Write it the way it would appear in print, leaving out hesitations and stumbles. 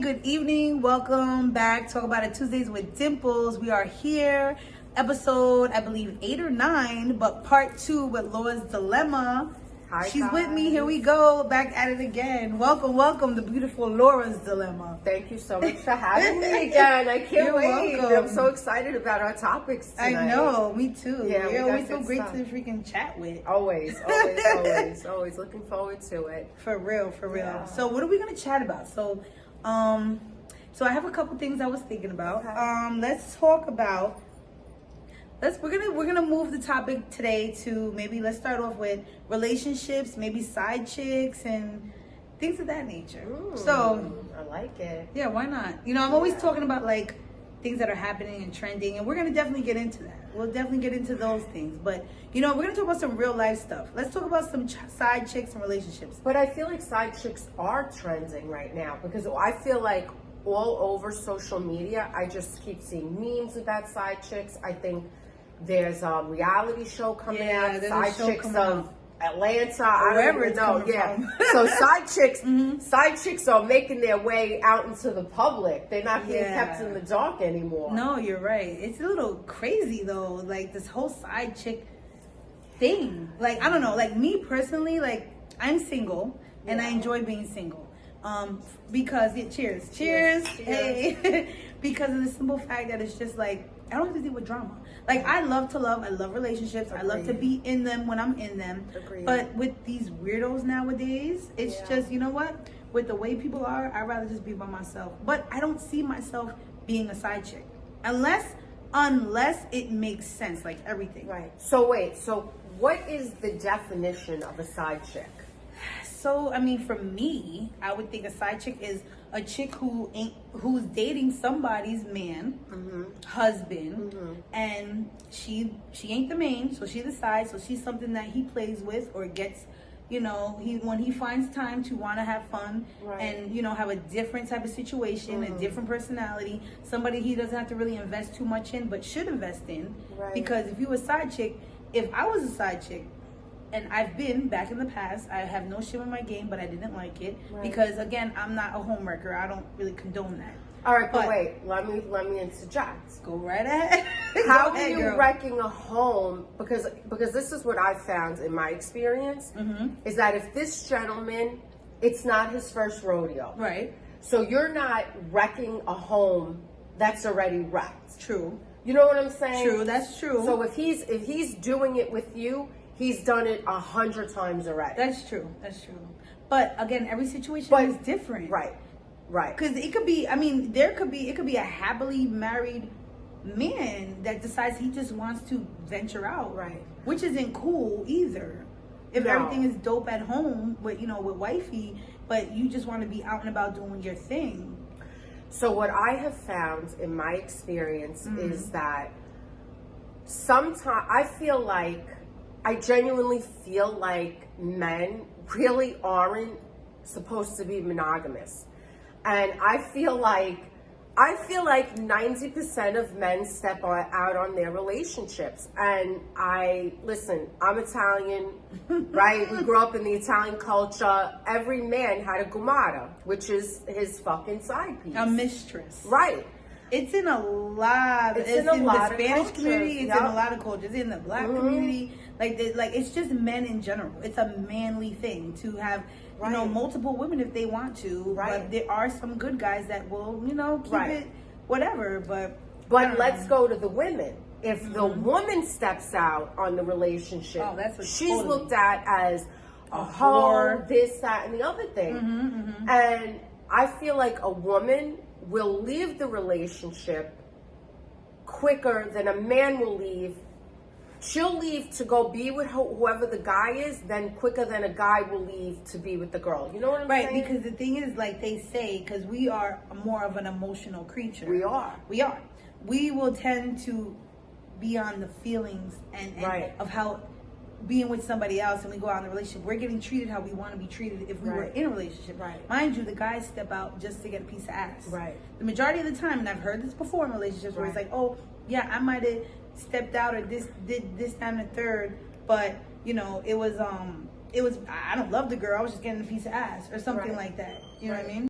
Good evening, welcome back. Talk About It Tuesdays with Dimples. We are here, episode I believe 8 or 9, but part 2 with Law's Dilemma. Hi, She's guys. with me. Here we go, back at it again. Welcome, the beautiful Laura's Dilemma. Thank you so much for having me again. I can't You're wait. welcome. I'm so excited about our topics tonight. I know, me too. Yeah, You're we always got so good great stuff. to freaking chat with. Always looking forward to it. For real. Yeah. So what are we gonna chat about? So I have a couple things I was thinking about. Okay. Let's talk about. We're gonna move the topic today to let's start off with relationships, maybe side chicks and things of that nature. So I like it. yeah, why not? I'm always talking about like things that are happening and trending, and we're gonna definitely get into that. We'll definitely get into those things, but we're gonna talk about some real life stuff. Let's talk about some side chicks and relationships. But I feel like side chicks are trending right now because I feel like all over social media, I just keep seeing memes about side chicks. I think there's a reality show coming out, there's a Side show Chicks coming of out. Atlanta. Or I wherever don't even it's know. coming Yeah. from. So side chicks are making their way out into the public. They're not being kept in the dark anymore. No, you're right. It's a little crazy though, like this whole side chick thing. Like, I don't know, like me personally, like I'm single and I enjoy being single. Because cheers. Hey. Because of the simple fact that it's just like I don't have to deal with drama. Like I love relationships. Agreed. I love to be in them when I'm in them. Agreed. But with these weirdos nowadays, it's just, you know what? With the way people are, I'd rather just be by myself. But I don't see myself being a side chick. Unless it makes sense, like everything. Right. So wait, what is the definition of a side chick? So, for me, I would think a side chick is a chick who's dating somebody's man, husband, and she ain't the main, so she the side, so she's something that he plays with or gets, when he finds time to want to have fun and, have a different type of situation, a different personality, somebody he doesn't have to really invest too much in, but should invest in. Right. Because if you a side chick, if I was a side chick, and I've been back in the past, I have no shame in my game, but I didn't like it because again, I'm not a homewrecker. I don't really condone that. All right, but wait, let me interject. Go right ahead. How are you wrecking a home? Because this is what I've found in my experience is that if this gentleman, it's not his first rodeo, right? So you're not wrecking a home that's already wrecked. True. You know what I'm saying? True. That's true. So if he's doing it with you, he's done it 100 times already. That's true. But again, every situation is different. Right. Because it could be, it could be a happily married man that decides he just wants to venture out. Right. Which isn't cool either. If everything is dope at home with wifey, but you just want to be out and about doing your thing. So what I have found in my experience is that sometimes I genuinely feel like men really aren't supposed to be monogamous. And I feel like 90% of men step out on their relationships. And I'm Italian, right? We grew up in the Italian culture. Every man had a gumara, which is his fucking side piece. A mistress. Right. It's in a lot. It's in the Spanish community. It's in a lot of cultures. It's in the Black community. Like it's just men in general. It's a manly thing to have, multiple women if they want to. Right. But there are some good guys that will, keep it whatever. But let's go to the women. If the woman steps out on the relationship, she's looked at as a whore, this, that, and the other thing. And I feel like a woman will leave the relationship quicker than a man will leave. She'll leave to go be with whoever the guy is, then quicker than a guy will leave to be with the girl. You know what I'm saying? Right, because the thing is, like they say, because we are more of an emotional creature. We are. We will tend to be on the feelings and of how being with somebody else and we go out in a relationship, we're getting treated how we want to be treated if we were in a relationship. Mind you, the guys step out just to get a piece of ass. The majority of the time, and I've heard this before in relationships where it's like, oh, yeah, I might have stepped out or did this, time, and third, but it was I don't love the girl, I was just getting a piece of ass or something like that. You know what I mean?